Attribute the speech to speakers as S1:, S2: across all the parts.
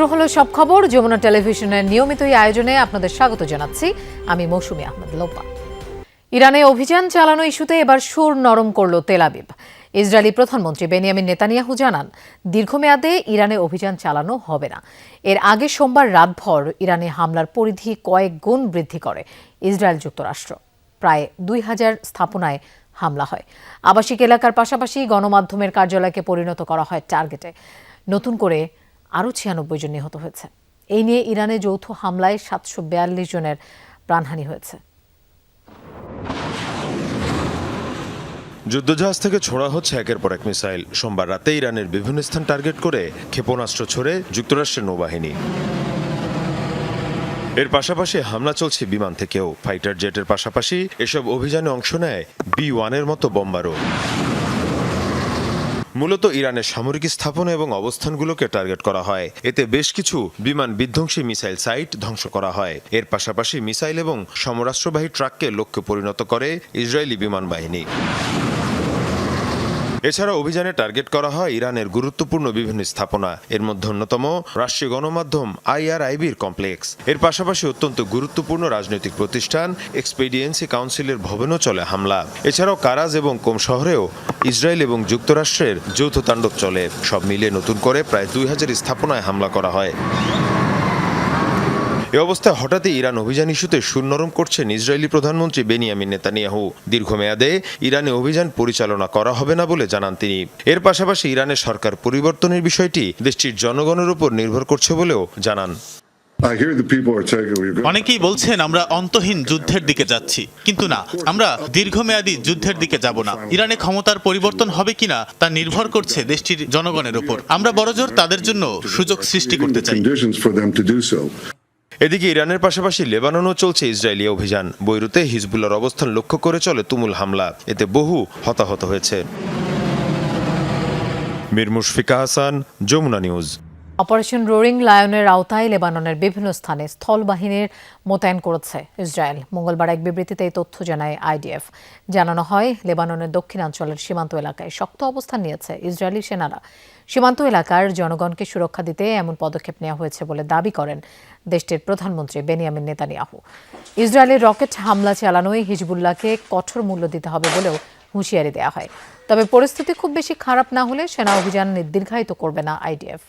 S1: শুরু হলো সব খবর যমুনা টেলিভিশনের নিয়মিত এই আয়োজনে আপনাদের স্বাগত জানাচ্ছি আমি মৌসুমী আহমেদ লোপা। ইরানে অভিযান চালানো ইস্যুতে এবার সুর নরম করল তেল আবিব। ইসরায়েলি প্রধানমন্ত্রী বেনিয়ামিন নেতানিয়াহু জানান, দীর্ঘমেয়াদে ইরানে অভিযান চালানো হবে না। এর আগে সোমবার রাতভর ইরানে হামলার পরিধি কয়েক গুণ বৃদ্ধি করে ইসরায়েল যুক্তরাষ্ট্র। প্রায় 2000 স্থাপনায় হামলা হয়। আবাসিক এলাকার পাশাপাশি গণমাধ্যমের কার্যালয়কে পরিণত করা হয় টার্গেটে। নতুন করে আরও 96 জন নিহত হয়েছে। এই নিয়ে ইরানে যৌথ হামলায় 742 জনের প্রাণহানি হয়েছে।
S2: যুদ্ধজাহাজ থেকে ছোড়া হচ্ছে একের পর এক মিসাইল। সোমবার রাতে ইরানের বিভিন্ন স্থান টার্গেট করে ক্ষেপণাস্ত্র ছোড়ে যুক্তরাষ্ট্রের নৌবাহিনী। এর পাশাপাশি হামলা চলছে বিমান থেকেও। ফাইটার জেটের পাশাপাশি এসব অভিযানে অংশ নেয় B-1 মতো বোমারও। মূলত ইরানের সামরিক স্থাপনা এবং অবস্থানগুলোকে টার্গেট করা হয়। এতে বেশ কিছু বিমান বিধ্বংসী মিসাইল সাইট ধ্বংস করা হয়। এর পাশাপাশি মিসাইল এবং সমরাস্ত্রবাহী ট্রাককে লক্ষ্যে পরিণত করে ইসরায়েলি বিমান বাহিনী। এছাড়া অভিযানে টার্গেট করা হয় ইরানের গুরুত্বপূর্ণ বিভিন্ন স্থাপনা। এর মধ্যে অন্যতম রাষ্ট্রীয় গণমাধ্যম IRIBর কমপ্লেক্স। এর পাশাপাশি অত্যন্ত গুরুত্বপূর্ণ রাজনৈতিক প্রতিষ্ঠান এক্সপেডিয়েন্সি কাউন্সিলের ভবনও চলে হামলা। এছাড়াও কারাজ এবং কোম শহরেও ইসরায়েল এবং যুক্তরাষ্ট্রের যৌথ তাণ্ডব চলে। সব মিলিয়ে নতুন করে প্রায় 2000 স্থাপনায় হামলা করা হয়। এ অবস্থায় হঠাৎই ইরান অভিযান ইস্যুতে সুর নরম করছেন ইসরায়েলি প্রধানমন্ত্রী বেনিয়ামিন নেতানিয়াহু। দীর্ঘমেয়াদে ইরানে অভিযান পরিচালনা করা হবে না বলে জানান তিনি। এর পাশাপাশি ইরানের সরকার পরিবর্তনের বিষয়টি দেশটির জনগণের উপর নির্ভর করছে বলেও জানান।
S3: অনেকেই বলছেন আমরা অন্তহীন যুদ্ধের দিকে যাচ্ছি, কিন্তু না, আমরা দীর্ঘমেয়াদী যুদ্ধের দিকে যাব না। ইরানে ক্ষমতার পরিবর্তন হবে কিনা তা নির্ভর করছে দেশটির জনগণের উপর। আমরা বড়জোর তাদের জন্য সুযোগ সৃষ্টি করতে চাই।
S2: এদিকে ইরানের পাশাপাশি লেবাননেও চলছে ইসরায়েলি অভিযান। বৈরুতে হিজবুল্লাহর অবস্থান লক্ষ্য করে চলে তুমুল হামলা। এতে বহু হতাহত হয়েছে। Mir Mushfika Hasan, Jamuna news.
S1: Operation roaring লায়নের আওতায় লেবাননের বিভিন্ন স্থানে স্থল বাহিনীর মোতায়েন করেছে ইসরায়েল। মঙ্গলবার এক বিবৃতিতে এই তথ্য জানায় IDF। জানানো হয়, লেবাননের দক্ষিণাঞ্চলের সীমান্ত এলাকায় শক্ত অবস্থান নিয়েছে ইসরায়েলি সেনারা। সীমান্ত এলাকার জনগণকে সুরক্ষা দিতে এমন পদক্ষেপ নেওয়া হয়েছে বলে দাবি করেন দেশটির প্রধানমন্ত্রী বেনিয়ামিন নেতানিয়াহু। ইসরায়েলের রকেট হামলা চালানোয় হিজবুল্লাহকে কঠোর মূল্য দিতে হবে বলেও হুঁশিয়ারি দেওয়া হয়। তবে পরিস্থিতি খুব বেশি খারাপ না হলে সেনা অভিযান দীর্ঘায়িত করবে না IDF।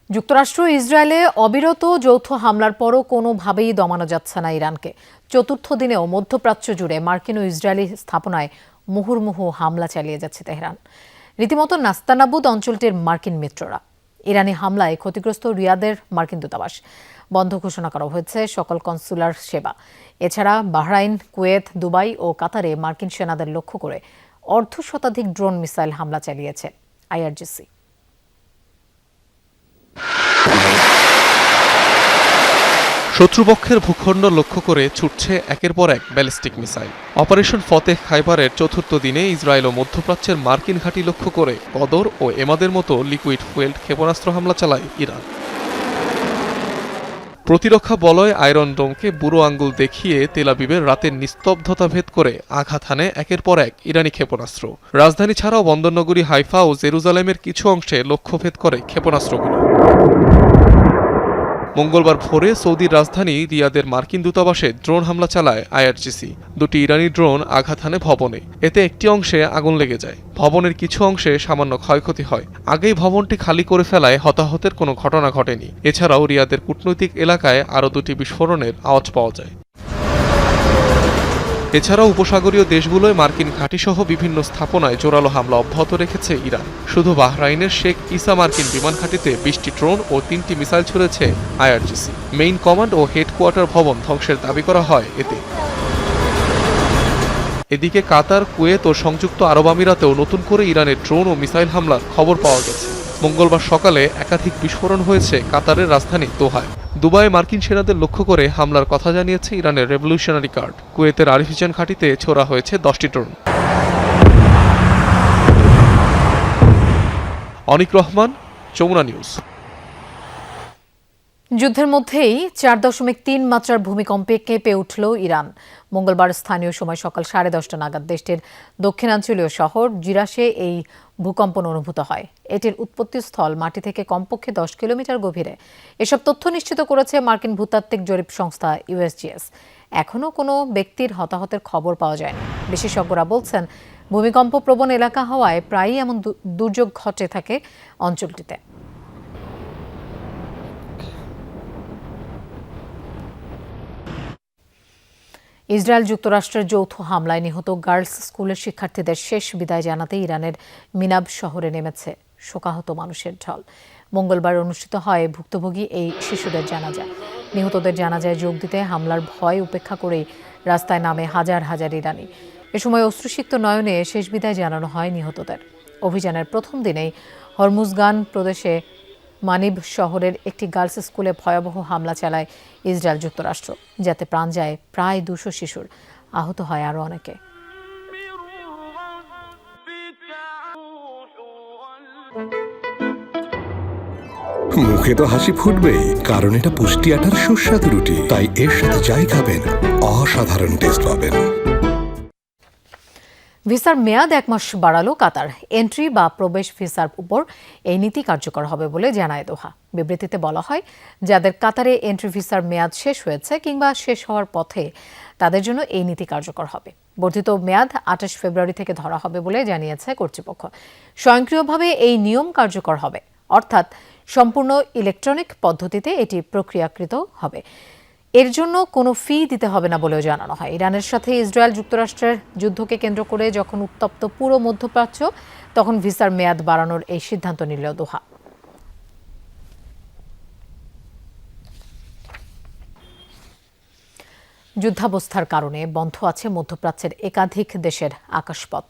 S1: যুক্তরাষ্ট্র ইসরায়েলে অবিরত যৌথ হামলার পরও কোনোভাবেই দমানো যাচ্ছে না ইরানকে। চতুর্থ দিনেও মধ্যপ্রাচ্য জুড়ে মার্কিন ও ইসরায়েলি স্থাপনায় মুহুর্মুহু হামলা চালিয়ে যাচ্ছে তেহরান। রীতিমতো নাস্তানাবুদ অঞ্চলটির মার্কিন মিত্ররা। ইরানি হামলায় ক্ষতিগ্রস্ত রিয়াদের মার্কিন দূতাবাস। বন্ধ ঘোষণা করা হয়েছে সকল কনসুলার সেবা। এছাড়া বাহরাইন, কুয়েত, দুবাই ও কাতারে মার্কিন সেনাদের লক্ষ্য করে 1/2 শতাধিক ড্রোন মিসাইল হামলা চালিয়েছে IRGC।
S4: শত্রুপক্ষের ভূখণ্ড লক্ষ্য করে ছুটছে একের পর এক ব্যালিস্টিক মিসাইল। অপারেশন ফতেহ খাইবারের চতুর্থ দিনে ইসরায়েল ও মধ্যপ্রাচ্যের মার্কিন ঘাঁটি লক্ষ্য করে কদর ও এমাদের মতো লিকুইড ফুয়েলড ক্ষেপণাস্ত্র হামলা চালায় ইরান। প্রতিরক্ষা বলয় আয়রন ডোমকে বুড়ো আঙ্গুল দেখিয়ে তেল আবিবের রাতের নিস্তব্ধতা ভেদ করে আঘাত হানে একের পর এক ইরানি ক্ষেপণাস্ত্র। রাজধানী ছাড়াও বন্দরনগরী হাইফা ও জেরুজালেমের কিছু অংশে লক্ষ্যভেদ করে ক্ষেপণাস্ত্রগুলো। মঙ্গলবার ভোরে সৌদির রাজধানী রিয়াদের মার্কিন দূতাবাসে ড্রোন হামলা চালায় IRGC। দুটি ইরানি ড্রোন আঘাত হানে ভবনে। এতে একটি অংশে আগুন লেগে যায়। ভবনের কিছু অংশে সামান্য ক্ষয়ক্ষতি হয়। আগেই ভবনটি খালি করে ফেলায় হতাহতের কোনো ঘটনা ঘটেনি। এছাড়াও রিয়াদের কূটনৈতিক এলাকায় আরও দুটি বিস্ফোরণের আওয়াজ পাওয়া যায়। এছাড়াও উপসাগরীয় দেশগুলোয় মার্কিন ঘাঁটিসহ বিভিন্ন স্থাপনায় জোরালো হামলা অব্যাহত রেখেছে ইরান। শুধু বাহরাইনের শেখ ইসা মার্কিন বিমান ঘাঁটিতে 20টি ড্রোন ও 3টি মিসাইল ছুড়েছে IRGC। মেইন কমান্ড ও হেডকোয়ার্টার ভবন ধ্বংসের দাবি করা হয় এতে। এদিকে কাতার, কুয়েত ও সংযুক্ত আরব আমিরাতেও নতুন করে ইরানের ড্রোন ও মিসাইল হামলার খবর পাওয়া গেছে। মঙ্গলবার সকালে একাধিক বিস্ফোরণ হয়েছে কাতারের রাজধানী দোহায়। দুবাইয়ে মার্কিন সেনাদের লক্ষ্য করে হামলার কথা জানিয়েছে ইরানের রেভলিউশনারি গার্ড। কুয়েতের আরিফিজান ঘাঁটিতে ছোড়া হয়েছে 10টি ড্রোন। অনিক রহমান, যমুনা নিউজ।
S1: যুদ্ধের মধ্যেই 4.3 মাত্রার ভূমিকম্পে কেঁপে উঠল ইরান। মঙ্গলবার স্থানীয় সময় সকাল 10:30 নাগাদ দেশটির দক্ষিণাঞ্চলীয় শহর জিরাশে এই ভূকম্পন অনুভূত হয়। এটির উৎপত্তিস্থল মাটি থেকে কমপক্ষে 10 কিলোমিটার গভীরে। এসব তথ্য নিশ্চিত করেছে মার্কিন ভূতাত্ত্বিক জরিপ সংস্থা USGS। এখনও কোনো ব্যক্তির হতাহতের খবর পাওয়া যায়নি। বিশেষজ্ঞরা বলছেন, ভূমিকম্প প্রবণ এলাকা হওয়ায় প্রায়ই এমন দুর্যোগ ঘটে থাকে অঞ্চলটিতে। ইসরায়েল যুক্তরাষ্ট্রের যৌথ হামলায় নিহত গার্লস স্কুলের শিক্ষার্থীদের শেষ বিদায় জানাতে ইরানের মিনাব শহরে নেমেছে শোকাহত মানুষের ঢল। মঙ্গলবার অনুষ্ঠিত হয় ভুক্তভোগী এই শিশুদের জানাজা। নিহতদের জানাজায় যোগ দিতে হামলার ভয় উপেক্ষা করেই রাস্তায় নামে হাজার হাজার ইরানি। এ সময় অশ্রুসিক্ত নয়নে শেষ বিদায় জানানো হয় নিহতদের। অভিযানের প্রথম দিনেই হরমুজগান প্রদেশে মানিব শহরের একটি গার্লস স্কুলে ভয়াবহ হামলা চালায় ইসরায়েল যুক্তরাষ্ট্র, যাতে প্রাণ যায় প্রায় 200 শিশুর, আহত হয় আরও অনেকে।
S5: মুখে তো হাসি ফুটবেই, কারণ এটা পুষ্টি আটার সুস্বাদু রুটি, তাই এর সাথে যাই খাবেন অসাধারণ টেস্ট পাবেন।
S1: ভিসার মেয়াদ 1 মাস বাড়ালো কাতার। এন্ট্রি বা প্রবেশ ভিসার উপর এই নীতি কার্যকর হবে বলে জানায় দোহা। বিবৃতিতে বলা হয়, যাদের কাতারে এন্ট্রি ভিসার মেয়াদ শেষ হয়েছে কিংবা শেষ হওয়ার পথে তাদের জন্য এই নীতি কার্যকর হবে। বর্ধিত মেয়াদ 28 ফেব্রুয়ারি থেকে ধরা হবে বলে জানিয়েছে কর্তৃপক্ষ। স্বয়ংক্রিয়ভাবে এই নিয়ম কার্যকর হবে, অর্থাৎ সম্পূর্ণ ইলেকট্রনিক পদ্ধতিতে এটি প্রক্রিয়াকৃত হবে। এর জন্য কোনো ফি দিতে হবে না বলেও জানানো হয়। ইরানের সাথে ইসরায়েল যুক্তরাষ্ট্রের যুদ্ধকে কেন্দ্র করে যখন উত্তপ্ত পুরো মধ্যপ্রাচ্য, তখন ভিসার মেয়াদ বাড়ানোর এই সিদ্ধান্ত নিল দোহা। যুদ্ধাবস্থার কারণে বন্ধ আছে মধ্যপ্রাচ্যের একাধিক দেশের আকাশপথ।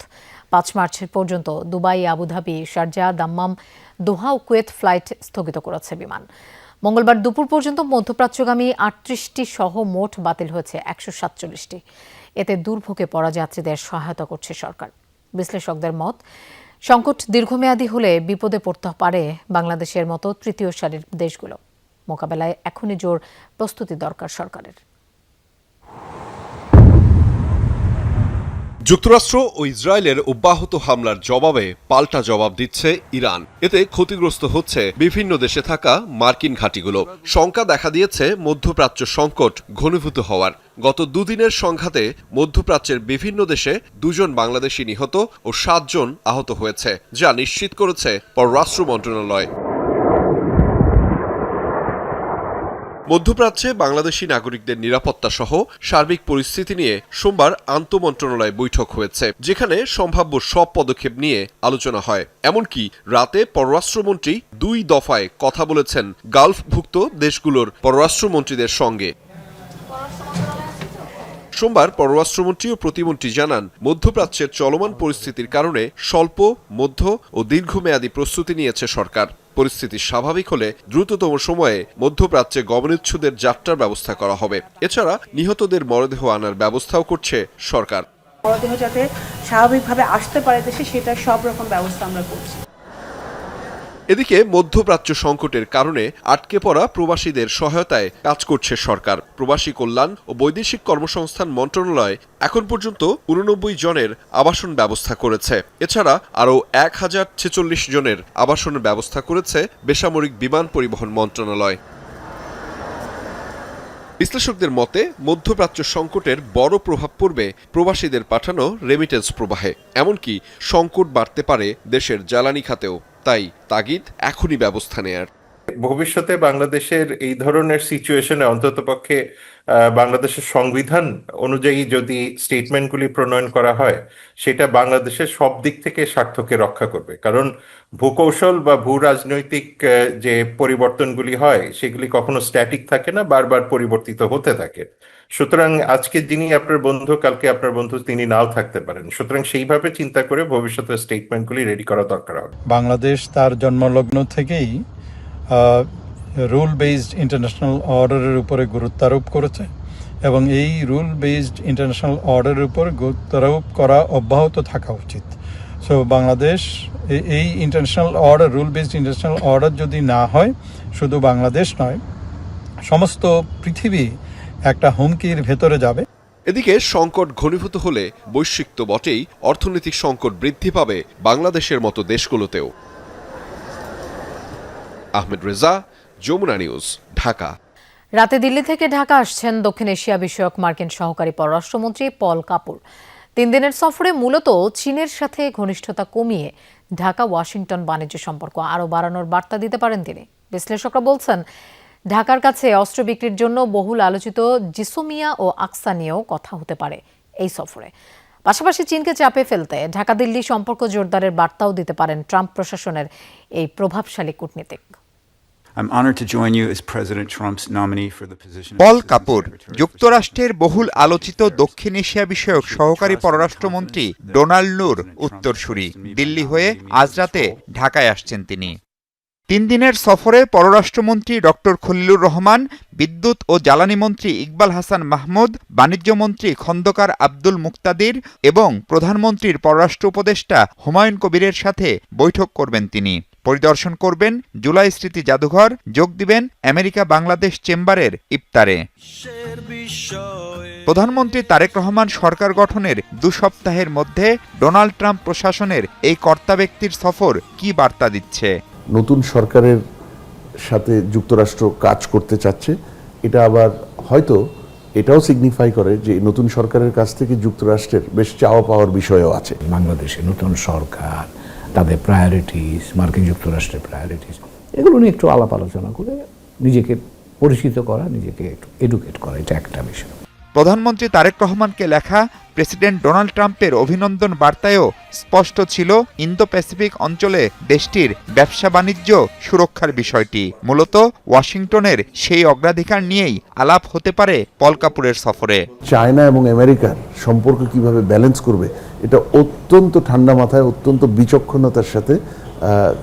S1: 5 মার্চ পর্যন্ত দুবাই, আবুধাবি, শারজাহ, দাম্মাম, দোহা ও কুয়েত ফ্লাইট স্থগিত করেছে বিমান। মঙ্গলবার দুপুর পর্যন্ত মধ্যপ্রাচ্যগামী 38টি সহ মোট বাতিল হয়েছে 147টি। এতে দুর্ভোগে পড়া যাত্রীদের সহায়তা করছে সরকার। বিশ্লেষকদের মত, সংকট দীর্ঘমেয়াদী হলে বিপদে পড়তে পারে বাংলাদেশের মতো তৃতীয় সারির দেশগুলো। মোকাবেলায় এখনই জোর প্রস্তুতি দরকার সরকারের।
S6: যুক্তরাষ্ট্র ও ইসরায়েলের অব্যাহত হামলার জবাবে পাল্টা জবাব দিচ্ছে ইরান। এতে ক্ষতিগ্রস্ত হচ্ছে বিভিন্ন দেশে থাকা মার্কিন ঘাঁটিগুলো। শঙ্কা দেখা দিয়েছে মধ্যপ্রাচ্য সংকট ঘনীভূত হওয়ার। গত দুদিনের সংঘাতে মধ্যপ্রাচ্যের বিভিন্ন দেশে 2 জন বাংলাদেশি নিহত ও 7 জন আহত হয়েছে, যা নিশ্চিত করেছে পররাষ্ট্র মন্ত্রণালয়। মধ্যপ্রাচ্যে বাংলাদেশি নাগরিকদের নিরাপত্তা সহ সার্বিক পরিস্থিতি নিয়ে সোমবার আন্তঃমন্ত্রণালয় বৈঠক হয়েছে, যেখানে সম্ভাব্য সব পদক্ষেপ নিয়ে আলোচনা হয়। এমনকি রাতে পররাষ্ট্রমন্ত্রী 2 দফায় কথা বলেছেন গালফভুক্ত দেশগুলোর পররাষ্ট্রমন্ত্রীদের সঙ্গে। সোমবার পররাষ্ট্রমন্ত্রী ও প্রতিমন্ত্রী জানান, মধ্যপ্রাচ্যের চলমান পরিস্থিতির কারণে স্বল্প, মধ্য ও দীর্ঘমেয়াদী প্রস্তুতি নিয়েছে সরকার। পরিস্থিতি স্বাভাবিক হলে দ্রুততম সময়ে মধ্যপ্রাচ্যে গমনোচ্ছুদের যাত্রার ব্যবস্থা করা হবে। এছাড়া নিহতদের মরদেহ আনার ব্যবস্থাও করছে সরকার।
S7: মরদেহ যাতে স্বাভাবিকভাবে আসতে পারে দেশে, সেটার সব রকম ব্যবস্থা আমরা করছি।
S6: এদিকে মধ্যপ্রাচ্য সংকটের কারণে আটকে পড়া প্রবাসীদের সহায়তায় কাজ করছে সরকার। প্রবাসী কল্যাণ ও বৈদেশিক কর্মসংস্থান মন্ত্রণালয় এখন পর্যন্ত 89 জনের আবাসন ব্যবস্থা করেছে। এছাড়া আরও 1046 জনের আবাসনের ব্যবস্থা করেছে বেসামরিক বিমান পরিবহন মন্ত্রণালয়। বিশ্লেষকদের মতে, মধ্যপ্রাচ্য সংকটের বড় প্রভাব পড়বে প্রবাসীদের পাঠানো রেমিটেন্স প্রবাহে। এমনকি সংকট বাড়তে পারে দেশের জ্বালানি খাতেও। তাই তাগিদ এখনই ব্যবস্থা নেয়ার।
S8: ভবিষ্যতে বাংলাদেশের এই ধরনের সিচুয়েশনে অন্ততপক্ষে বাংলাদেশের সংবিধান অনুযায়ী যদি স্টেটমেন্টগুলি প্রণয়ন করা হয়, সেটা বাংলাদেশের সব দিক থেকে স্বার্থকে রক্ষা করবে। কারণ ভূকৌশল বা ভূ রাজনৈতিক যে পরিবর্তনগুলি হয়, সেগুলি কখনো স্ট্যাটিক থাকে না, বারবার পরিবর্তিত হতে থাকে। সুতরাং আজকে যিনি আপনার বন্ধু, কালকে আপনার বন্ধু তিনি নাও থাকতে পারেন। সুতরাং সেইভাবে চিন্তা করে ভবিষ্যতের স্টেটমেন্টগুলি রেডি করা দরকার হবে।
S9: বাংলাদেশ তার জন্মলগ্ন থেকেই রুল বেসড ইন্টারন্যাশনাল অর্ডারের উপরে গুরুত্ব আরোপ করেছে এবং এই রুল বেসড ইন্টারন্যাশনাল অর্ডারের উপর গুরুত্ব আরোপ করা অব্যাহত থাকা উচিত। সো বাংলাদেশ এই international order, rule based international order যদি না হয়, শুধু বাংলাদেশ নয়, সমস্ত পৃথিবী একটা হুমকির ভেতরে যাবে।
S6: এদিকে সংকট ঘনীভূত হলে বৈশ্বিক তো বটেই, অর্থনৈতিক সংকট বৃদ্ধি পাবে বাংলাদেশের মতো দেশগুলোতেও। আহমেদ রেজা, যমুনা নিউজ, ঢাকা।
S1: রাতে দিল্লি থেকে ঢাকা আসছেন দক্ষিণ এশিয়া বিষয়ক মার্কিন সহকারী পররাষ্ট্রমন্ত্রী পল কাপুর। 3 দিনের সফরে মূলত চীনের সাথে ঘনিষ্ঠতা কমিয়ে ঢাকা ওয়াশিংটন বাণিজ্য সম্পর্ক আরও বাড়ানোর বার্তা দিতে পারেন তিনি। বিশ্লেষকরা বলছেন, ঢাকার কাছে অস্ত্র বিক্রির জন্য বহুল আলোচিত জিসোমিয়া ও আকসা নিয়েও কথা হতে পারে এই সফরে। পাশাপাশি চীনকে চাপে ফেলতে ঢাকা দিল্লি সম্পর্ক জোরদারের বার্তাও দিতে পারেন ট্রাম্প প্রশাসনের এই প্রভাবশালী কূটনীতিক।
S10: পল কাপুর যুক্তরাষ্ট্রের বহুল আলোচিত দক্ষিণ এশিয়া বিষয়ক সহকারী পররাষ্ট্রমন্ত্রী ডোনাল্ড নুর উত্তরসূরি। দিল্লি হয়ে আজ রাতে ঢাকায় আসছেন তিনি। 3 দিনের সফরে পররাষ্ট্রমন্ত্রী ডক্টর খলিলুর রহমান, বিদ্যুৎ ও জ্বালানি মন্ত্রী ইকবাল হাসান মাহমুদ, বাণিজ্যমন্ত্রী খন্দকার আব্দুল মুক্তাদির এবং প্রধানমন্ত্রীর পররাষ্ট্র উপদেষ্টা হুমায়ুন কবিরের সাথে বৈঠক করবেন তিনি। পরিদর্শন করবেন জুলাই স্মৃতি জাদুঘর, যোগ দিবেন আমেরিকা বাংলাদেশ চেম্বারের ইফতারে। প্রধানমন্ত্রী তারেক রহমান সরকার গঠনের 2 সপ্তাহের মধ্যে ডোনাল্ড ট্রাম্প প্রশাসনের এই কর্তা ব্যক্তির সফর কি বার্তা দিচ্ছে?
S11: নতুন সরকারের সাথে যুক্তরাষ্ট্র কাজ করতে চাচ্ছে, এটা আবার হয়তো এটাও সিগনিফাই করে যে নতুন সরকারের কাছ থেকে যুক্তরাষ্ট্রের বেশ চাওয়া পাওয়ার বিষয়ও আছে।
S12: বাংলাদেশে নতুন সরকার, তাদের প্রায়োরিটিস, মার্কিন যুক্তরাষ্ট্রের প্রায়োরিটিস, এগুলো নিয়ে একটু আলাপ আলোচনা করে নিজেকে পরিচিত করা, নিজেকে একটু এডুকেট করা, এটা একটা বিষয়।
S10: প্রধানমন্ত্রী তারেক রহমানকে লেখা প্রেসিডেন্ট ডোনাল্ড ট্রাম্পের অভিনন্দন বার্তায়ও স্পষ্ট ছিল ইন্দো প্যাসিফিক অঞ্চলে দেশটির ব্যবসা বাণিজ্য সুরক্ষার বিষয়টি। মূলত ওয়াশিংটনের সেই অগ্রাধিকার নিয়েই আলাপ হতে পারে পল কাপুরের সফরে।
S11: চায়না এবং আমেরিকার সম্পর্ক কিভাবে ব্যালেন্স করবে, এটা অত্যন্ত ঠান্ডা মাথায়, অত্যন্ত বিচক্ষণতার সাথে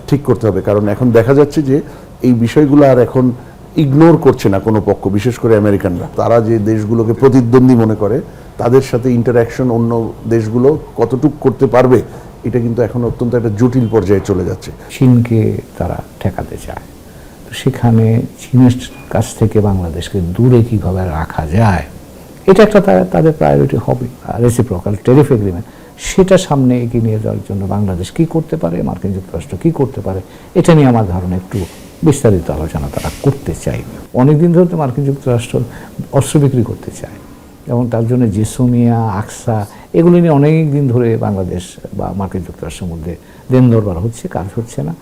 S11: ঠিক করতে হবে। কারণ এখন দেখা যাচ্ছে যে এই বিষয়গুলো আর এখন ইগনোর করছে না কোনো পক্ষ, বিশেষ করে আমেরিকানরা। তারা যে দেশগুলোকে প্রতিদ্বন্দ্বী মনে করে, তাদের সাথে ইন্টারঅ্যাকশন অন্য দেশগুলো কতটুকু করতে পারবে, এটা কিন্তু এখন অত্যন্ত একটা জটিল পর্যায়ে চলে যাচ্ছে।
S12: চীনকে তারা ঠেকাতে চায়, তো সেখানে চীনের কাছ থেকে বাংলাদেশকে দূরে কিভাবে রাখা যায়, এটা একটা তাদের প্রায়োরিটি হবে। রেসিপ্রোকাল ট্যারিফ এগ্রিমেন্ট, সেটা সামনে এগিয়ে নিয়ে যাওয়ার জন্য বাংলাদেশ কি করতে পারে, মার্কিন যুক্তরাষ্ট্র কি করতে পারে, এটা নিয়ে আমার ধারণা একটু বিস্তারিত আলোচনা তারা করতে চাইবে। অনেকদিন ধরে তো মার্কিন যুক্তরাষ্ট্র অস্ত্র বিক্রি করতে চায় এবং তার জন্য জিসোমিয়া, আকসা, এগুলো নিয়ে অনেক দিন ধরে বাংলাদেশ বা মার্কিন যুক্তরাষ্ট্রের মধ্যে দেন দরবার হচ্ছে, কাজ হচ্ছে না।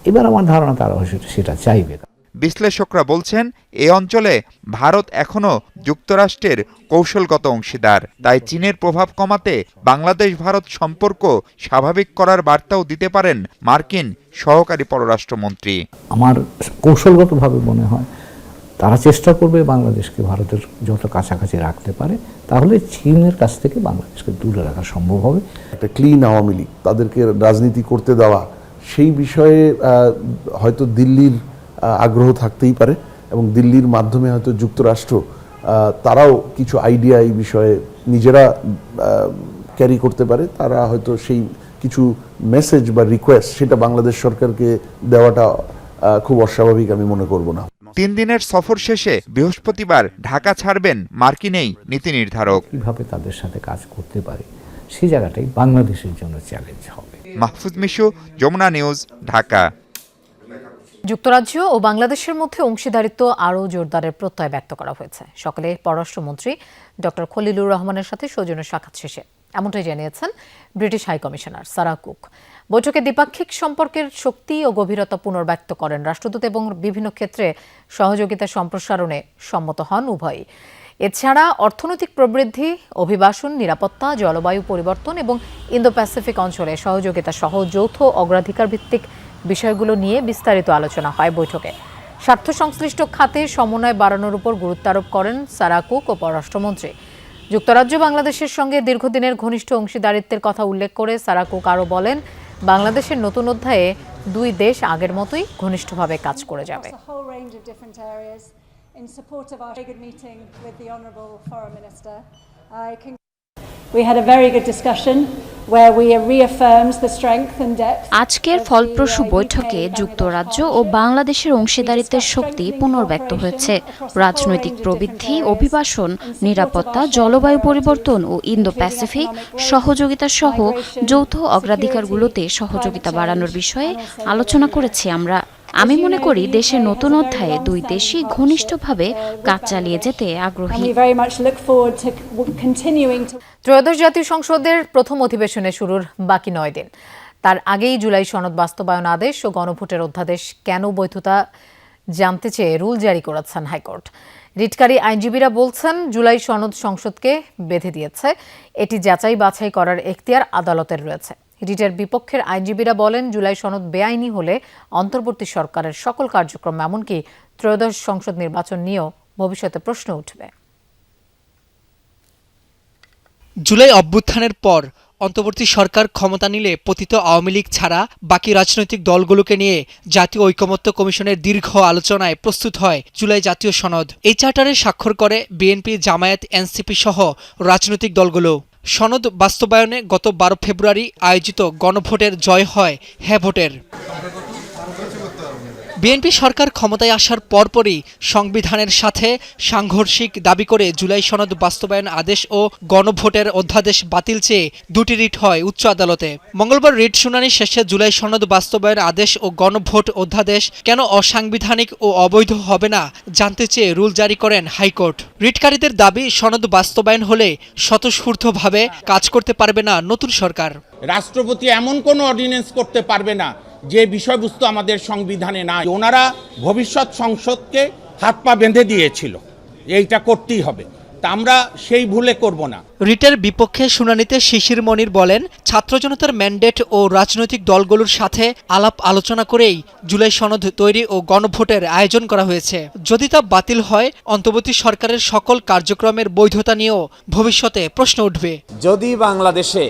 S12: এবার আমার ধারণা তারা সেটা চাইবে।
S10: বিশ্লেষকরা বলছেন, এই অঞ্চলে ভারত এখনও যুক্তরাষ্ট্রের কৌশলগত অংশীদার। তাই চীনের প্রভাব কমাতে বাংলাদেশ ভারত সম্পর্ক স্বাভাবিক করার বার্তাও দিতে পারেন মার্কিন সহকারী পররাষ্ট্রমন্ত্রী।
S12: আমার কৌশলগতভাবে মনে হয় তারা চেষ্টা করবে বাংলাদেশকে ভারতের যত কাছাকাছি রাখতে পারে, তাহলে চীনের কাছ থেকে বাংলাদেশকে দূরে রাখা সম্ভব হবে।
S11: একটা ক্লিন আওয়ামী লীগ, তাদেরকে রাজনীতি করতে দেওয়া, সেই বিষয়ে হয়তো দিল্লির আগ্রহ থাকতেই পারে এবং দিল্লির মাধ্যমে হয়তো যুক্তরাষ্ট্র তারাও কিছু আইডিয়া এই বিষয়ে নিজেরা ক্যারি করতে পারে। তারা হয়তো সেই কিছু মেসেজ বা রিকোয়েস্ট সেটা বাংলাদেশ সরকারকে দেওয়াটা খুব অস্বাভাবিক আমি মনে করব না।
S10: 3 দিনের সফর শেষে বৃহস্পতিবার ঢাকা ছাড়বেন মার্কিন এই নীতি নির্ধারক।
S12: কিভাবে তাদের সাথে কাজ করতে পারে, সেই জায়গাটাই বাংলাদেশের জন্য চ্যালেঞ্জ হবে।
S10: মাহফুজ মিশু, যমুনা নিউজ, ঢাকা।
S1: যুক্তরাজ্য ও বাংলাদেশের মধ্যে অংশীদারিত্ব আরও জোরদারের প্রত্যয় ব্যক্ত করা হয়েছে সকালে পররাষ্ট্রমন্ত্রী ডক্টর খলিলুর রহমানের সাথে সৌজন্য সাক্ষাৎ শেষে। এমনটাই জানিয়েছেন ব্রিটিশ হাইকমিশনার সারা কুক। বৈঠকে দ্বিপাক্ষিক সম্পর্কের শক্তি ও গভীরতা পুনর্ব্যক্ত করেন রাষ্ট্রদূত এবং বিভিন্ন ক্ষেত্রে সহযোগিতা সম্প্রসারণে সম্মত হন উভয়ই। এছাড়া অর্থনৈতিক প্রবৃদ্ধি, অভিবাসন, নিরাপত্তা, জলবায়ু পরিবর্তন এবং ইন্দো প্যাসিফিক অঞ্চলে সহযোগিতা সহ যৌথ অগ্রাধিকার ভিত্তিক বিষয়গুলো নিয়ে বিস্তারিত আলোচনা হয় বৈঠকে। স্বার্থ সংশ্লিষ্ট খাতে সমন্বয় বাড়ানোর উপর গুরুত্ব আরোপ করেন সারা কুক ও পররাষ্ট্রমন্ত্রী। যুক্তরাজ্য বাংলাদেশের সঙ্গে দীর্ঘদিনের ঘনিষ্ঠ অংশীদারিত্বের কথা উল্লেখ করে সারা কুক আরও বলেন, বাংলাদেশের নতুন অধ্যায়ে 2 দেশ আগের মতোই ঘনিষ্ঠভাবে কাজ করে যাবে।
S13: We had a very good discussion আজকের ফলপ্রসূ বৈঠকে যুক্তরাজ্য ও বাংলাদেশের অংশীদারিত্বের শক্তি পুনর্ব্যক্ত হয়েছে। রাজনৈতিক প্রবৃদ্ধি, অভিবাসন, নিরাপত্তা, জলবায়ু পরিবর্তন ও ইন্দো প্যাসিফিক সহযোগিতা সহ যৌথ অগ্রাধিকারগুলোতে সহযোগিতা বাড়ানোর বিষয়ে আলোচনা করেছি আমরা। আমি মনে করি দেশের নতুন অধ্যায়ে দুই দেশই ঘনিষ্ঠভাবে কাজ চালিয়ে যেতে আগ্রহী।
S1: ত্রয়োদশ জাতীয় সংসদের প্রথম অধিবেশনে শুরুর বাকি 9 দিন। তার আগেই জুলাই সনদ বাস্তবায়ন আদেশ ও গণভোটের অধ্যাদেশ কেন বৈধতা জানতে চেয়ে রুল জারি করেছেন হাইকোর্ট। রিটকারী আইনজীবীরা বলছেন, জুলাই সনদ সংসদকে বেঁধে দিয়েছে, এটি যাচাই বাছাই করার এখতিয়ার আদালতের রয়েছে। রিটের বিপক্ষের আইনজীবীরা বলেন, জুলাই সনদ বেআইনি হলে অন্তর্বর্তী সরকারের সকল কার্যক্রম এমনকি ত্রয়োদশ সংসদ নির্বাচন নিয়েও ভবিষ্যতে প্রশ্ন উঠবে।
S14: জুলাই অভ্যুত্থানের পর অন্তর্বর্তী সরকার ক্ষমতা নিলে পতিত আওয়ামী লীগ ছাড়া বাকি রাজনৈতিক দলগুলোকে নিয়ে জাতীয় ঐকমত্য কমিশনের দীর্ঘ আলোচনায় প্রস্তুত হয় জুলাই জাতীয় সনদ। এই চার্টারে স্বাক্ষর করে বিএনপি, জামায়াত, এনসিপি সহ রাজনৈতিক দলগুলো। সনদ বাস্তবায়নে গত 12 ফেব্রুয়ারি আয়োজিত গণভোটের জয় হয় হ্যাঁ ভোটের। বিএনপি সরকার ক্ষমতায় আসার পরপরই সংবিধানের সাথে সাংঘর্ষিক দাবি করে জুলাই সনদ বাস্তবায়ন আদেশ ও গণভোটের অধ্যাদেশ বাতিল চেয়ে দুটি রিট হয় উচ্চ আদালতে। মঙ্গলবার রিট শুনানি শেষে জুলাই সনদ বাস্তবায়ন আদেশ ও গণভোট অধ্যাদেশ কেন অসাংবিধানিক ও অবৈধ হবে না জানতে চেয়ে রুল জারি করেন হাইকোর্ট। রিটকারীদের দাবি, সনদ বাস্তবায়ন হলে স্বতঃস্ফূর্তভাবে কাজ করতে পারবে না নতুন সরকার।
S15: রাষ্ট্রপতি এমন কোনো অর্ডিন্যান্স করতে পারবে না যে বিষয়বস্তু আমাদের সংবিধানে নাই। ওনারা ভবিষ্যৎ সংসদকে হাত পা বেঁধে দিয়েছিল, এইটা করতেই হবে, তা আমরা সেই ভুলে করব না।
S14: রিটের বিপক্ষে শুনানিতে শিশির মনির বলেন, ছাত্র জনতার ম্যান্ডেট ও রাজনৈতিক দলগুলোর সাথে আলাপ আলোচনা করেই জুলাই সনদ তৈরি ও গণভোটের আয়োজন করা হয়েছে। যদি তা বাতিল হয়, অন্তর্বর্তী সরকারের সকল কার্যক্রমের বৈধতা নিয়েও ভবিষ্যতে প্রশ্ন উঠবে।
S16: যদি বাংলাদেশে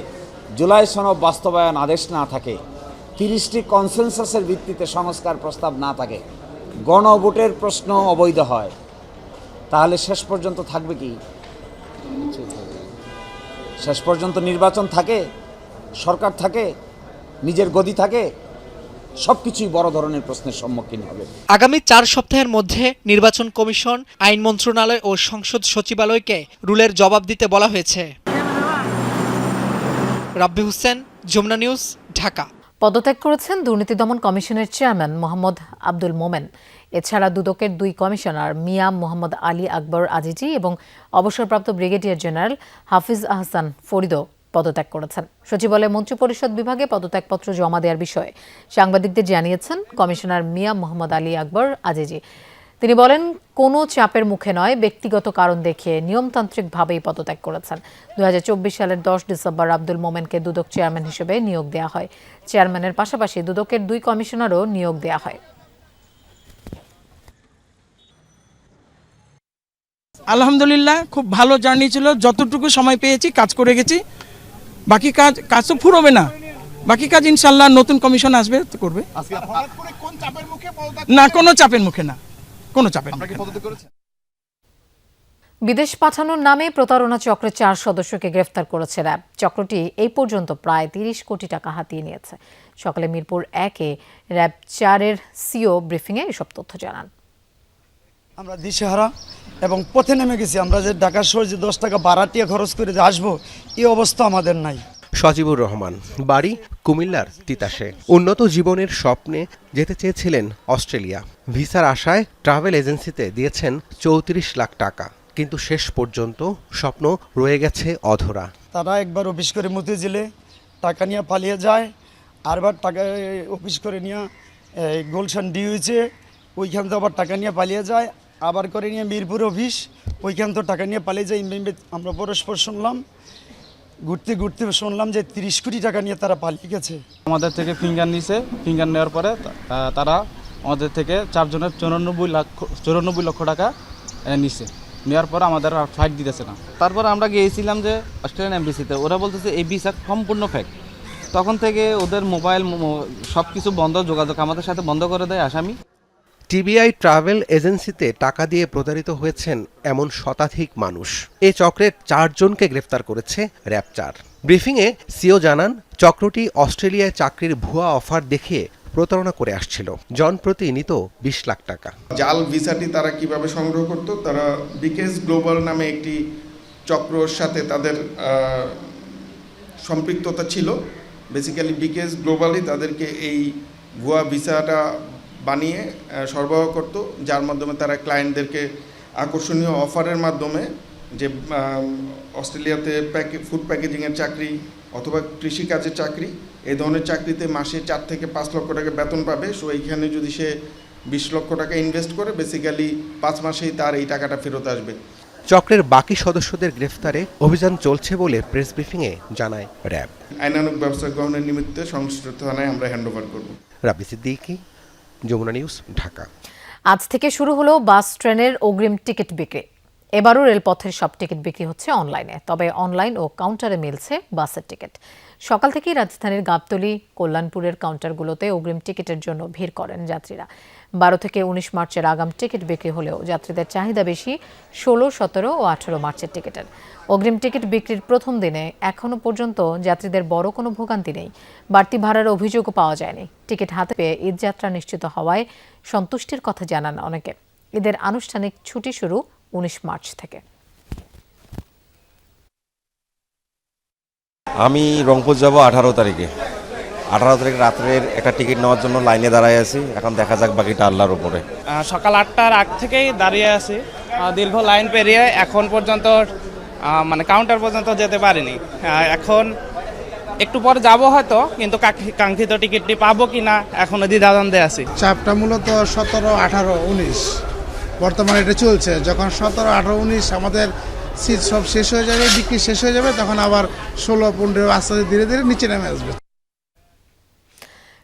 S16: জুলাই সনদ বাস্তবায়ন আদেশ না থাকে, 30টি কনসেনসাসের ভিত্তিতে সংস্কার প্রস্তাব না থাকে, গণভোটের প্রশ্ন অবৈধ হয়, তাহলে শেষ পর্যন্ত থাকবে কি? শেষ পর্যন্ত নির্বাচন থাকে, সরকার থাকে, নিজের গদি থাকে, সবকিছুই বড় ধরনের প্রশ্নের সম্মুখীন হবে।
S14: আগামী 4 সপ্তাহের মধ্যে নির্বাচন কমিশন, আইন মন্ত্রণালয় ও সংসদ সচিবালয়কে রুলের জবাব দিতে বলা হয়েছে। রাব্বি হোসেন, যমুনা নিউজ, ঢাকা।
S1: পদত্যাগ করেছেন দুর্নীতি দমন কমিশনের চেয়ারম্যান মোহাম্মদ আব্দুল মোমেন। এছাড়া দুদকের 2 কমিশনার মিয়া মোহাম্মদ আলী আকবর আজিজি এবং অবসরপ্রাপ্ত ব্রিগেডিয়ার জেনারেল হাফিজ আহসান ফরিদও পদত্যাগ করেছেন। সচিবালয় মন্ত্রিপরিষদ বিভাগে পদত্যাগপত্র জমা দেওয়ার বিষয়ে সাংবাদিকদের জানিয়েছেন কমিশনার মিয়া মোহাম্মদ আলী আকবর আজিজি। তিনি বলেন, কোনো চাপের মুখে নয়, ব্যক্তিগত কারণ দেখিয়ে নিয়মতান্ত্রিকভাবেই পদত্যাগ করেছেন। 2024 সালের 10 ডিসেম্বর আব্দুল মোমেনকে দুদক চেয়ারম্যান হিসেবে নিয়োগ দেওয়া হয়। চেয়ারম্যানের পাশাপাশি দুদকের 2 কমিশনারও নিয়োগ দেওয়া হয়।
S17: আলহামদুলিল্লাহ, খুব ভালো জার্নি ছিল। যতটুকু সময় পেয়েছি কাজ করে গেছি। বাকি কাজ তো ফুরোবে না, বাকি কাজ ইনশাল্লাহ নতুন কমিশন আসবে তো করবে। না, কোনো চাপের মুখে না, কোনো চাপের মুখে।
S1: বিদেশ পাঠানোর নামে প্রতারণা চক্রের 4 সদস্যকে গ্রেফতার করেছে র্যাব। চক্রটি এই পর্যন্ত প্রায় 30 কোটি টাকা হাতিয়ে নিয়েছে। সকালে মিরপুর 1-এ র্যাব 4-এর সিও ব্রিফিংয়ে এসব তথ্য জানান।
S18: আমরা দিশেহারা এবং পথে নেমে গেছি। আমরা যে ঢাকা শহরে যে 10 টাকা ভাড়াটিয়া খরচ করে যে আসবো, এই অবস্থা আমাদের নাই।
S19: সজিবুর রহমান, বাড়ি কুমিল্লার তিতাসে। উন্নত জীবনের স্বপ্নে যেতে চেয়েছিলেন অস্ট্রেলিয়া। ভিসার আশায় ট্রাভেল এজেন্সিতে দিয়েছেন 34 লাখ টাকা, কিন্তু শেষ পর্যন্ত স্বপ্ন রয়ে গেছে অধরা।
S18: তারা একবার অফিস করে মতিঝিলে টাকা নিয়ে পালিয়ে যায়, আরবার টাকা অফিস করে নিয়ে গুলশান ডিউছে, ওইখান থেকে আবার টাকা নিয়ে পালিয়ে যায়, আবার করে নিয়ে মিরপুর অফিস, ওইখান তো টাকা নিয়ে পালিয়ে যায়। আমরা পরস্পর শুনলাম, ঘুরতে ঘুরতে শুনলাম যে 30 কোটি টাকা নিয়ে তারা পালিয়ে গেছে।
S20: আমাদের থেকে ফিঙ্গার নিছে, ফিঙ্গার নেওয়ার পরে তারা আমাদের থেকে 4 জনের 94 লক্ষ টাকা নিছে। নেওয়ার পরে আমাদের ফ্লাইট দিতেছে না। তারপর আমরা গিয়েছিলাম যে অস্ট্রেলিয়ান এমবিসিতে, ওরা বলতেছে এই ভিসা সম্পূর্ণ ফেক। তখন থেকে ওদের মোবাইল সব কিছু বন্ধ, যোগাযোগ আমাদের সাথে বন্ধ করে দেয় আসামি।
S19: টিবিআই ট্রাভেল এজেন্সিতে টাকা দিয়ে প্রতারিত হয়েছেন এমন শতাধিক মানুষ। এ চক্রের 4 জনকে গ্রেফতার করেছে র্যাব 4। ব্রিফিংয়ে সিও জানান চক্রটি অস্ট্রেলিয়ায় চাকরির ভুয়া অফার দেখিয়ে প্রতারণা করে আসছিল, জনপ্রতি নিত 20 লাখ টাকা।
S21: জাল ভিসাটি তারা কিভাবে সংগ্রহ করত, তারা বিকেএস গ্লোবাল নামে একটি চক্রর সাথে তাদের সম্পৃক্ততা ছিল। বেসিক্যালি বিকেএস গ্লোবালই তাদেরকে এই ভুয়া ভিসাটা বানিয়ে সরবরাহ করত, যার মাধ্যমে তারা ক্লায়েন্টদেরকে আকর্ষণীয় অফারের মাধ্যমে যে অস্ট্রেলিয়াতে ফুড প্যাকেজিংয়ের চাকরি অথবা কৃষিকাজের চাকরি, এই ধরনের চাকরিতে মাসে 4 থেকে 5 লক্ষ টাকা বেতন পাবে। সো এইখানে যদি সে 20 লক্ষ টাকা ইনভেস্ট করে বেসিক্যালি 5 মাসেই তার এই টাকাটা ফেরত আসবে।
S19: চক্রের বাকি সদস্যদের গ্রেফতারে অভিযান চলছে বলে প্রেস ব্রিফিংয়ে জানায় র্যাব।
S21: আইনানুগ ব্যবস্থা গ্রহণের নিমিত্তে সংশ্লিষ্ট থানায় আমরা হ্যান্ডওভার করব।
S19: রাব্বি সিদ্দিকী, যমুনা নিউজ, ঢাকা।
S1: আজ থেকে শুরু হলো বাস ট্রেনের অগ্রিম টিকিট বিক্রি। এবারও রেলপথের সব টিকিট বিক্রি হচ্ছে অনলাইনে, তবে অনলাইন ও কাউন্টারে মিলছে বাসের টিকিট। সকাল থেকেই রাজধানীর গাবতলী, কল্যাণপুরের কাউন্টারগুলোতে অগ্রিম টিকিটের জন্য ভিড় করেন যাত্রীরা। 12 থেকে 19 মার্চের আগাম টিকিট বিক্রি হলেও যাত্রীদের চাহিদা বেশি 16, 17 ও 18 মার্চের টিকিটের। অগ্রিম টিকিট বিক্রির প্রথম দিনে এখনও পর্যন্ত যাত্রীদের বড় কোনো ভোগান্তি নেই, বাড়তি ভাড়ার অভিযোগও পাওয়া যায়নি। টিকিট হাতে পেয়ে ঈদযাত্রা নিশ্চিত হওয়ায় সন্তুষ্টির কথা জানান অনেকে। ঈদের আনুষ্ঠানিক ছুটি শুরু 19 মার্চ থেকে।
S22: আমি রংপুর যাব 18 তারিখে। 18 তারিখ রাত্রের একটা টিকিট নেওয়ার জন্য লাইনে দাঁড়ায় আছি। এখন দেখা যাক বাকিটা আল্লাহর উপরে।
S23: সকাল 8টার আগ থেকেই দাঁড়িয়ে আছি, দীর্ঘ লাইন পেরিয়ে এখন পর্যন্ত মানে কাউন্টার পর্যন্ত যেতে পারিনি। এখন একটু পরে যাব হয়তো, কিন্তু কাঙ্ক্ষিত টিকিটটি পাবো কিনা এখনো দ্বিধাদ্বন্দ্বে আছি।
S24: চাপটা মূলত 17, 18, 19 বর্তমানে এটা চলছে। যখন 17, 18, 19 আমাদের সিট সব শেষ হয়ে যাবে, বিক্রি শেষ হয়ে যাবে, তখন আবার 16, 15 আস্তে আস্তে ধীরে ধীরে নিচে নেমে আসবে।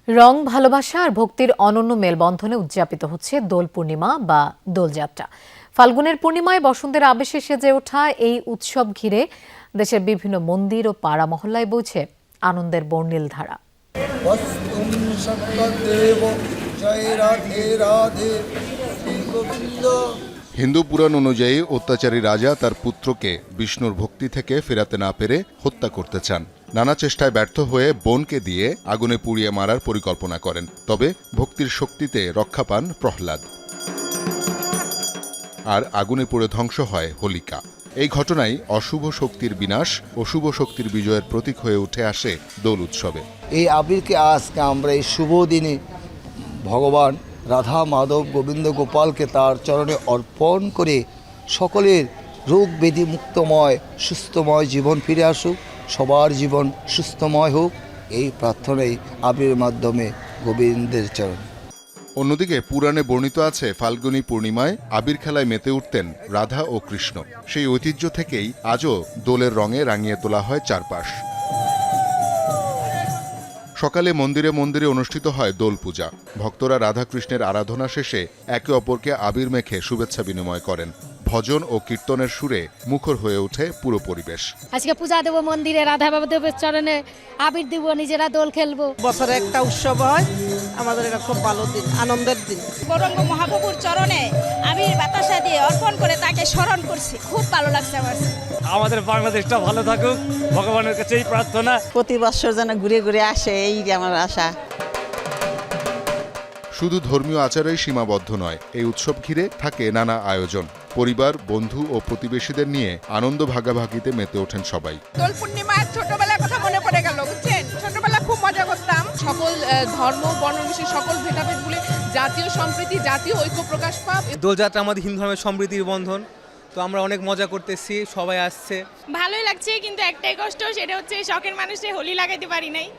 S1: রং, ভালোবাসা আর ভক্তির অনন্য মেলবন্ধনে উদযাপিত হচ্ছে দোল পূর্ণিমা বা দোলযাত্রা। ফাল্গুনের পূর্ণিমায় বসন্তের আবেশে সেজে ওঠা এই উৎসব ঘিরে দেশের বিভিন্ন মন্দির ও পাড়া মহল্লায় বইছে আনন্দের বর্ণিল ধারা।
S25: হিন্দু পুরাণ অনুযায়ী অত্যাচারী রাজা তার পুত্রকে বিষ্ণুর ভক্তি থেকে ফেরাতে না পেরে হত্যা করতে চান। নানা চেষ্টায় ব্যর্থ হয়ে বোনকে দিয়ে আগুনে পুড়িয়ে মারার পরিকল্পনা করেন। তবে ভক্তির শক্তিতে রক্ষা পান প্রহ্লাদ, আর আগুনে পুড়ে ধ্বংস হয় হোলিকা। এই ঘটনায় অশুভ শক্তির বিনাশ ও শুভ শক্তির বিজয়ের প্রতীক হয়ে উঠে আসে দোল উৎসবে।
S26: এই আবিরকে আজকে আমরা এই শুভ দিনে ভগবান রাধা, মাধব, গোবিন্দ, গোপালকে তার চরণে অর্পণ করে সকলের রোগ ব্যাধি মুক্তময় সুস্থময় জীবন ফিরে আসুক, সবার জীবন সুস্থময় হোক, এই প্রার্থনাই আবিরের মাধ্যমে গোবিন্দের চরণ।
S25: অন্যদিকে পুরাণে বর্ণিত আছে ফাল্গুনী পূর্ণিমায় আবির খেলায় মেতে উঠতেন রাধা ও কৃষ্ণ। সেই ঐতিহ্য থেকেই আজও দোলের রঙে রাঙিয়ে তোলা হয় চারপাশ। সকালে মন্দিরে মন্দিরে অনুষ্ঠিত হয় দোল পূজা। ভক্তরা রাধাকৃষ্ণের আরাধনা শেষে একে অপরকে আবির মেখে শুভেচ্ছা বিনিময় করেন। ভজন ও কীর্তনের সুরে মুখর হয়ে ওঠে পুরো পরিবেশ।
S27: আজকে পূজা দেব মন্দিরে, রাধা বাবুদেবের চরণে আবির দিব, নিজেরা দোল খেলবো।
S28: বছরে একটা উৎসব হয়, আমাদের এটা খুব ভালো দিন, আনন্দের দিন।
S27: গৌরাঙ্গ মহাপ্রভুর চরণে আবির বাতাসা দিয়ে অর্পণ করে তাকে স্মরণ করছি, খুব ভালো লাগছে আমার।
S29: আমাদের বাংলাদেশটা ভালো থাকুক, ভগবানের কাছে এই প্রার্থনা।
S28: প্রতি বছর যেন ঘুরে ঘুরে আসে, এই আমার আশা।
S25: শুধু ধর্মীয় আচারেই সীমাবদ্ধ নয়, এই উৎসব ঘিরে থাকে নানা আয়োজন। পরিবার, বন্ধু ও প্রতিবেশীদের নিয়ে আনন্দ ভাগাভাগিতে মেতে ওঠেন সবাই।
S27: দোল পূর্ণিমার ছোটবেলার কথা মনে পড়ে গেল, বুঝছেন? ছোটবেলা খুব মজা করতাম।
S30: সকল ধর্ম, বর্ণ বিশেষ সকল ভেদাভেদ ভুলে জাতীয় সম্প্রীতি, জাতীয় ঐক্য প্রকাশ পায়।
S31: দোলযাত্রা আমাদের হিন্দু ধর্মের সম্প্রীতির বন্ধন, তো আমরা অনেক মজা করতেছি, সবাই আসছে,
S27: ভালোই লাগছে। কিন্তু একটাই কষ্ট, সেটা হচ্ছে শখের মানুষে হোলি লাগাইতে পারি নাই।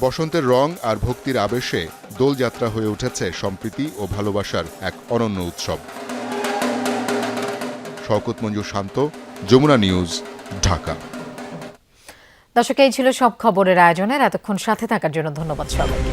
S25: বসন্তের রং আর ভক্তির আবেশে দোলযাত্রা হয়ে উঠেছে সম্প্রীতি ও ভালোবাসার এক অনন্য উৎসব। শওকত মঞ্জু শান্ত, যমুনা নিউজ, ঢাকা।
S1: দর্শক, এই ছিল সব খবরের আয়োজনের। এতক্ষণ সাথে থাকার জন্য ধন্যবাদ সবাইকে।